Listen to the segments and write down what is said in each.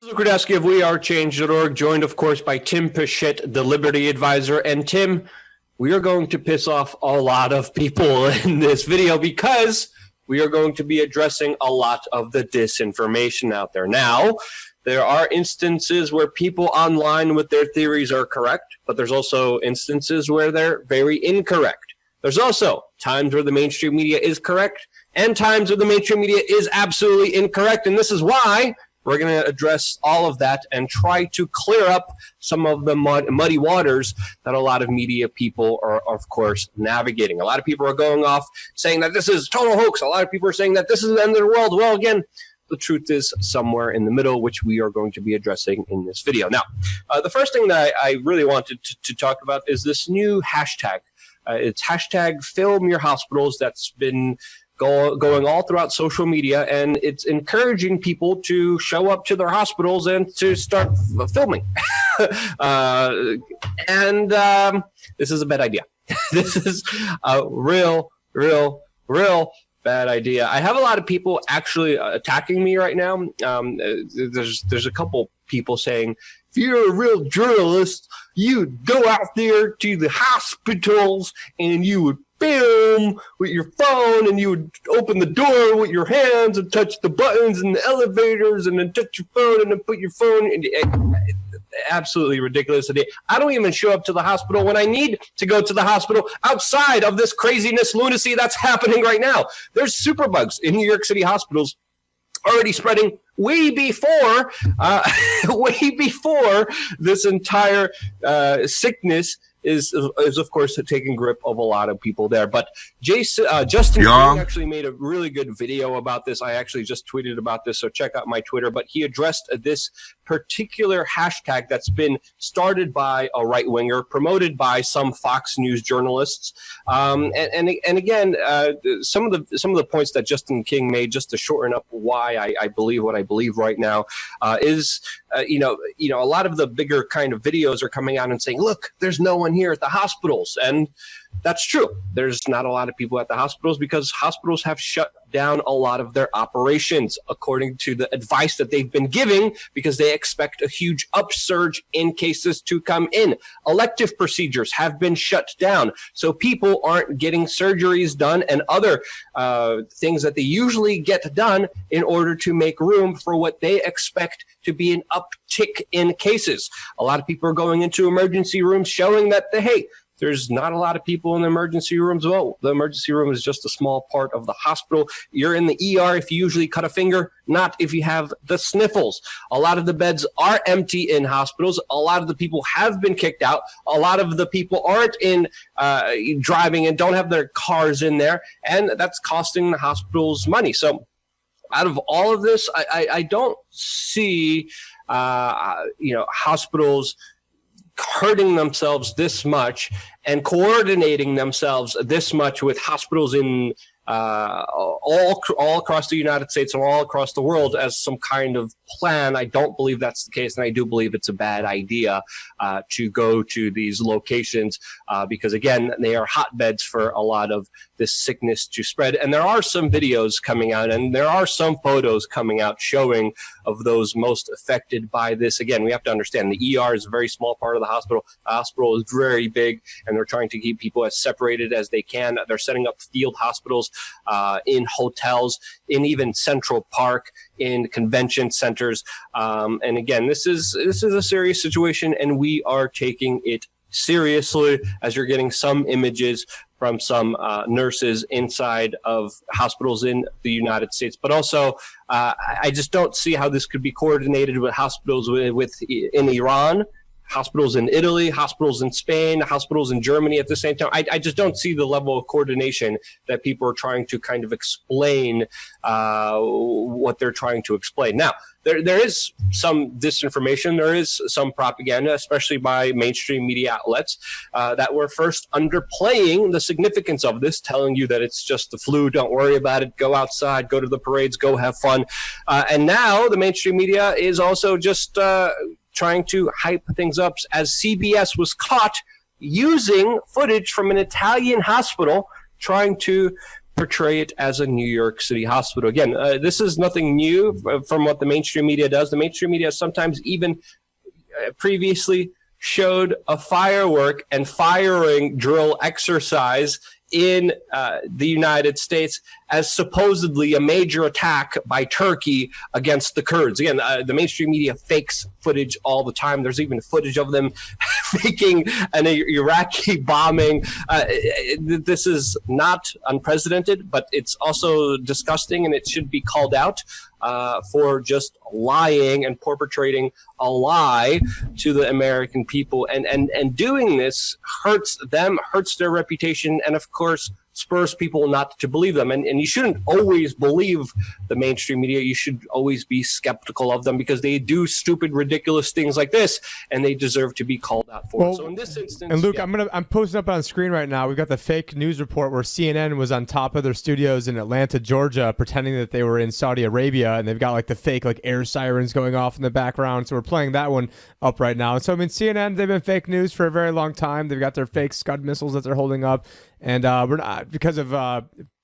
Lukadeski of wearechange.org, joined, of course, by Tim Pichette, the Liberty Advisor. And Tim, we are going to piss off a lot of people in this video because we are going to be addressing a lot of the disinformation out there. Now, there are instances where people online with their theories are correct, but there's also instances where they're very incorrect. There's also times where the mainstream media is correct and times where the mainstream media is absolutely incorrect. And this is why we're going to address all of that and try to clear up some of the muddy waters that a lot of media people are, of course, navigating. A lot of people are going off saying that this is total hoax. A lot of people are saying that this is the end of the world. Well, again, the truth is somewhere in the middle, which we are going to be addressing in this video. Now, the first thing that I really wanted to talk about is this new hashtag. It's hashtag Film Your Hospitals that's been going all throughout social media, and it's encouraging people to show up to their hospitals and to start filming. This is a bad idea. This is a real bad idea. I have a lot of people actually attacking me right now. There's a couple people saying, if you're a real journalist, you'd go out there to the hospitals and you would film with your phone and you would open the door with your hands and touch the buttons in the elevators and then touch your phone and then put your phone in. Absolutely ridiculous idea. I don't even show up to the hospital when I need to go to the hospital outside of this craziness, lunacy that's happening right now. There's superbugs in New York City hospitals already spreading way before this entire sickness is of course taking grip of a lot of people there. But Justin King actually made a really good video about this. I actually just tweeted about this, so check out my Twitter. But he addressed this particular hashtag that's been started by a right-winger, promoted by some Fox News journalists. And again, some of the points that Justin King made, just to shorten up why I believe what I believe right now, is a lot of the bigger kind of videos are coming out and saying, look, there's no one here at the hospitals. And that's true. There's not a lot of people at the hospitals because hospitals have shut down a lot of their operations according to the advice that they've been giving because they expect a huge upsurge in cases to come in. Elective procedures have been shut down, so people aren't getting surgeries done and other things that they usually get done in order to make room for what they expect to be an uptick in cases. A lot of people are going into emergency rooms showing that, hey, there's not a lot of people in the emergency rooms. Well, the emergency room is just a small part of the hospital. You're in the ER if you usually cut a finger, not if you have the sniffles. A lot of the beds are empty in hospitals. A lot of the people have been kicked out. A lot of the people aren't in driving and don't have their cars in there, and that's costing the hospitals money. So out of all of this, I don't see hospitals hurting themselves this much and themselves this much with hospitals in all across the United States and all across the world as some kind of plan. I don't believe that's the case, and I do believe it's a bad idea to go to these locations because, again, they are hotbeds for a lot of this sickness to spread. And there are some videos coming out, and there are some photos coming out showing of those most affected by this. Again, we have to understand the ER is a very small part of the hospital. The hospital is very big, and they're trying to keep people as separated as they can. They're setting up field hospitals in hotels, in even Central Park, in convention centers. And again, this is a serious situation, and we are taking it seriously as you're getting some images from some nurses inside of hospitals in the United States. But also, I just don't see how this could be coordinated with hospitals in Iran, hospitals in Italy, hospitals in Spain, hospitals in Germany at the same time. I just don't see the level of coordination that people are trying to kind of explain what they're trying to explain. Now, there is some disinformation, there is some propaganda, especially by mainstream media outlets that were first underplaying the significance of this, telling you that it's just the flu, don't worry about it, go outside, go to the parades, go have fun. And now the mainstream media is also just trying to hype things up, as CBS was caught using footage from an Italian hospital trying to portray it as a New York City hospital. Again, this is nothing new from what the mainstream media does. The mainstream media sometimes even previously showed a firework and firing drill exercise in the United States as supposedly a major attack by Turkey against the Kurds. Again, the mainstream media fakes footage all the time. There's even footage of them faking an Iraqi bombing. This is not unprecedented, but it's also disgusting, and it should be called out for just lying and perpetrating a lie to the American people. And doing this hurts them, hurts their reputation, and of course spurs people not to believe them. And you shouldn't always believe the mainstream media. You should always be skeptical of them because they do stupid, ridiculous things like this, and they deserve to be called out for it. So in this instance, and Luke, yeah. I'm posting up on screen right now. We've got the fake news report where CNN was on top of their studios in Atlanta, Georgia, pretending that they were in Saudi Arabia, and they've got like the fake like air sirens going off in the background. So we're playing that one up right now. And so I mean, CNN, they've been fake news for a very long time. They've got their fake Scud missiles that they're holding up. And we're not, because of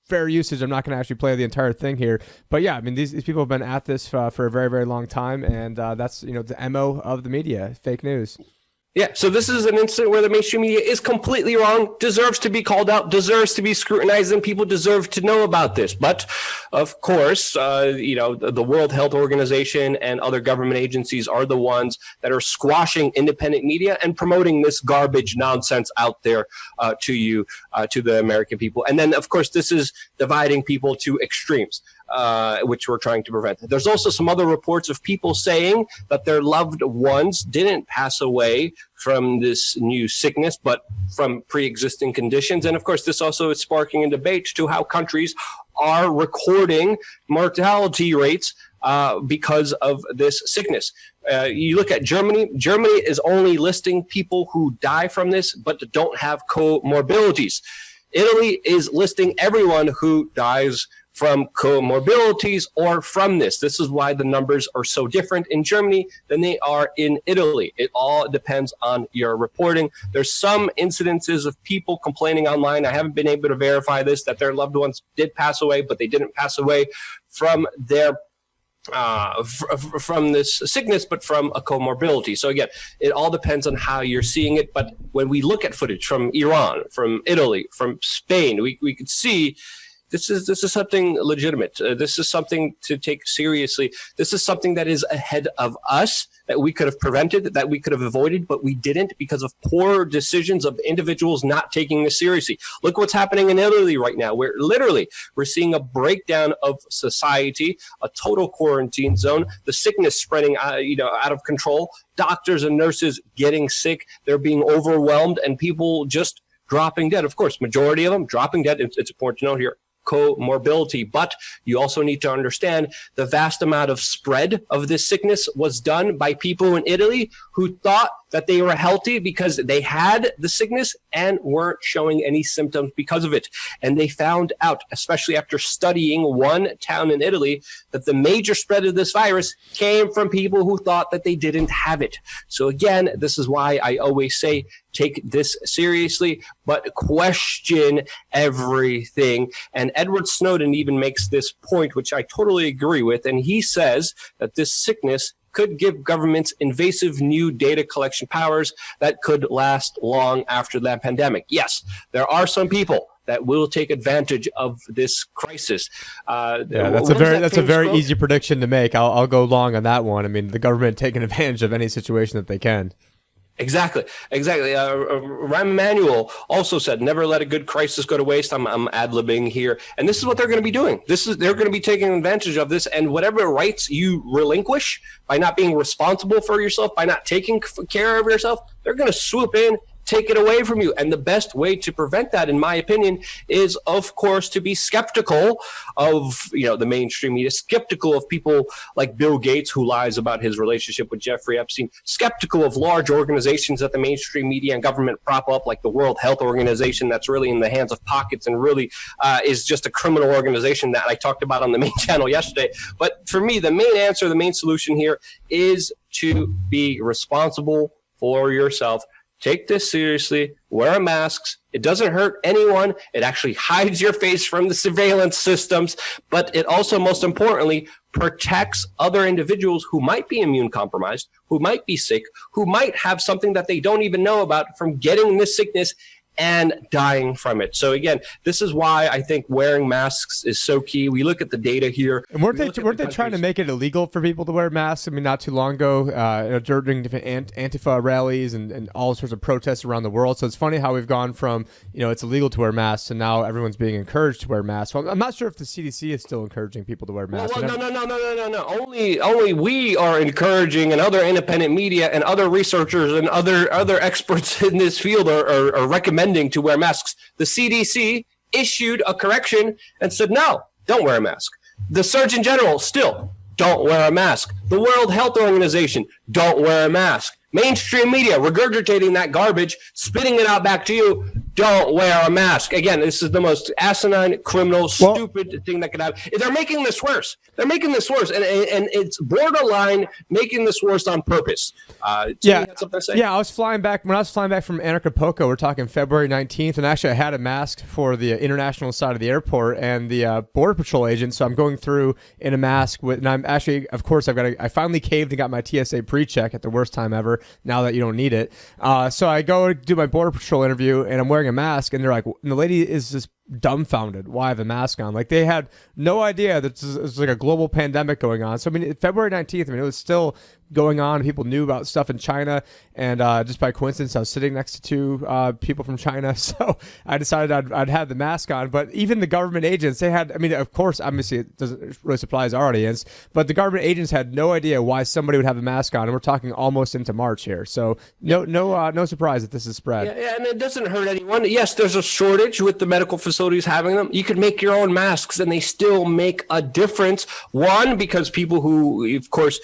fair usage, I'm not going to actually play the entire thing here. But yeah, I mean, these people have been at this for a very, very long time. And that's, the MO of the media, fake news. Yeah, so this is an incident where the mainstream media is completely wrong, deserves to be called out, deserves to be scrutinized, and people deserve to know about this. But, of course, the World Health Organization and other government agencies are the ones that are squashing independent media and promoting this garbage nonsense out there to the American people. And then, of course, this is dividing people to extremes. Which we're trying to prevent. There's also some other reports of people saying that their loved ones didn't pass away from this new sickness, but from pre-existing conditions. And of course, this also is sparking a debate to how countries are recording mortality rates because of this sickness. You look at Germany. Germany is only listing people who die from this, but don't have comorbidities. Italy is listing everyone who dies from comorbidities or from this. This is why the numbers are so different in Germany than they are in Italy. It all depends on your reporting. There's some incidences of people complaining online. I haven't been able to verify this, that their loved ones did pass away, but they didn't pass away from their from this sickness, but from a comorbidity. So again, it all depends on how you're seeing it. But when we look at footage from Iran, from Italy, from Spain, we could see this is something legitimate. This is something to take seriously. This is something that is ahead of us, that we could have prevented, that we could have avoided, but we didn't because of poor decisions of individuals not taking this seriously. Look what's happening in Italy right now. We're seeing a breakdown of society, a total quarantine zone, the sickness spreading out of control, doctors and nurses getting sick, they're being overwhelmed, and people just dropping dead. Of course, majority of them dropping dead. It's important to note here, comorbidity, but you also need to understand the vast amount of spread of this sickness was done by people in Italy who thought that they were healthy because they had the sickness and weren't showing any symptoms because of it. And they found out, especially after studying one town in Italy, that the major spread of this virus came from people who thought that they didn't have it. So again, this is why I always say, take this seriously, but question everything. And Edward Snowden even makes this point, which I totally agree with. And he says that this sickness could give governments invasive new data collection powers that could last long after the pandemic. Yes, there are some people that will take advantage of this crisis. That's a very easy prediction to make. I'll go long on that one. I mean, the government taking advantage of any situation that they can. Exactly. Rahm Emanuel also said, never let a good crisis go to waste. I'm ad-libbing here. And this is what they're going to be doing. They're going to be taking advantage of this. And whatever rights you relinquish by not being responsible for yourself, by not taking care of yourself, they're going to swoop in, take it away from you. And the best way to prevent that, in my opinion, is, of course, to be skeptical of, the mainstream media, skeptical of people like Bill Gates, who lies about his relationship with Jeffrey Epstein, skeptical of large organizations that the mainstream media and government prop up, like the World Health Organization, that's really in the hands of pockets and really is just a criminal organization that I talked about on the main channel yesterday. But for me, the main answer, the main solution here is to be responsible for yourself. Take this seriously. Wear masks. It doesn't hurt anyone. It actually hides your face from the surveillance systems, but it also, most importantly, protects other individuals who might be immune compromised, who might be sick, who might have something that they don't even know about from getting this sickness and dying from it. So again, this is why I think wearing masks is so key. We look at the data here. And weren't they trying to make it illegal for people to wear masks? I mean, not too long ago, during different Antifa rallies and all sorts of protests around the world. So it's funny how we've gone from, it's illegal to wear masks, and now everyone's being encouraged to wear masks. Well, I'm not sure if the CDC is still encouraging people to wear masks. Well, no. Only we are encouraging, and other independent media and other researchers and other experts in this field are recommending to wear masks. The CDC issued a correction and said, no, don't wear a mask. The Surgeon General still don't wear a mask. The World Health Organization, don't wear a mask. Mainstream media regurgitating that garbage, spitting it out back to you, don't wear a mask. Again, this is the most asinine, criminal, stupid thing that could happen. They're making this worse. And it's borderline making this worse on purpose. Yeah, something to say? Yeah. When I was flying back from Acapulco, we're talking February 19th, and actually I had a mask for the international side of the airport and the Border Patrol agent. So I'm going through in a mask and I'm actually, of course, I finally caved and got my TSA pre-check at the worst time ever. Now that you don't need it, so I go do my Border Patrol interview, and I'm wearing a mask, and they're like, and the lady is just dumbfounded why I have a mask on. Like, they had no idea that it's like a global pandemic going on. So I mean, February 19th, it was still going on. People knew about stuff in China, and just by coincidence, I was sitting next to two people from China, so I decided I'd have the mask on. But even the government agents, they had, I mean, of course, obviously it doesn't really surprise our audience, but the government agents had no idea why somebody would have a mask on, and we're talking almost into March here. So no surprise that this is spread. Yeah, and it doesn't hurt anyone. Yes, there's a shortage with the medical facilities having them. You could make your own masks, and they still make a difference. One, because people who, of course,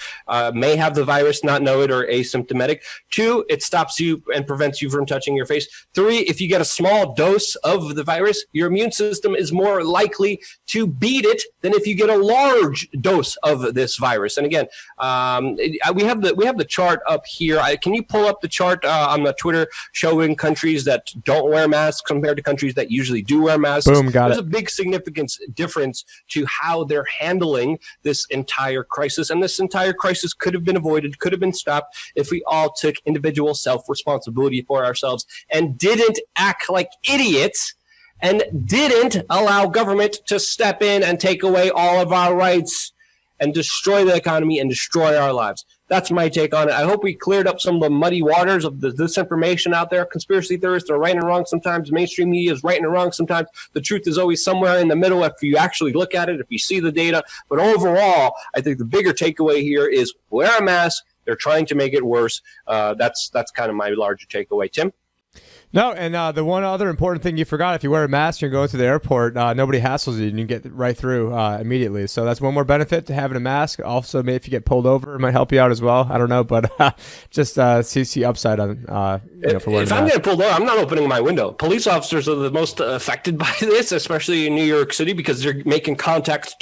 may have the virus, not know it, or asymptomatic. Two, it stops you and prevents you from touching your face. Three, if you get a small dose of the virus, your immune system is more likely to beat it than if you get a large dose of this virus. And again, we have the chart up here. Can you pull up the chart on the Twitter showing countries that don't wear masks compared to countries that usually do wear masks? Boom, got There's it. a big significance difference to how they're handling this entire crisis. And this entire crisis could have been avoided, could have been stopped if we all took individual self-responsibility for ourselves and didn't act like idiots and didn't allow government to step in and take away all of our rights and destroy the economy and destroy our lives. That's my take on it. I hope we cleared up some of the muddy waters of the disinformation out there. Conspiracy theorists are right and wrong sometimes. Mainstream media is right and wrong sometimes. The truth is always somewhere in the middle if you actually look at it, if you see the data. But overall, I think the bigger takeaway here is wear a mask. They're trying to make it worse. That's kind of my larger takeaway. Tim? No, and the one other important thing you forgot, if you wear a mask and go to the airport, nobody hassles you and you get right through immediately. So that's one more benefit to having a mask. Also, maybe if you get pulled over, it might help you out as well. I don't know, but just see upside on for wearing a mask. If I'm getting pulled over, I'm not opening my window. Police officers are the most affected by this, especially in New York City, because they're making contact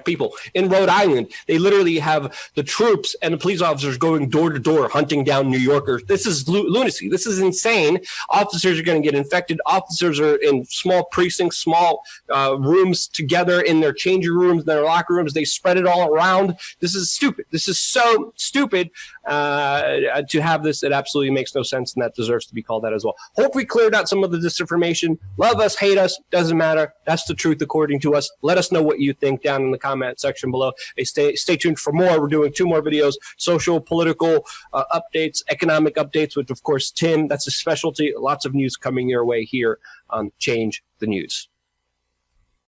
people. In Rhode Island, they literally have the troops and the police officers going door to door hunting down New Yorkers. This is lunacy. This is insane. Officers are going to get infected. Officers are in small precincts, small rooms together in their changing rooms, their locker rooms. They spread it all around. This is stupid. This is so stupid to have this. It absolutely makes no sense, and that deserves to be called out as well. Hope we cleared out some of the disinformation. Love us, hate us, doesn't matter. That's the truth according to us. Let us know what you think down in the comment section below. Hey, stay tuned for more. We're doing 2 more videos, social, political updates, economic updates, which, of course, Tim, that's his specialty. Lots of news coming your way here on Change the News.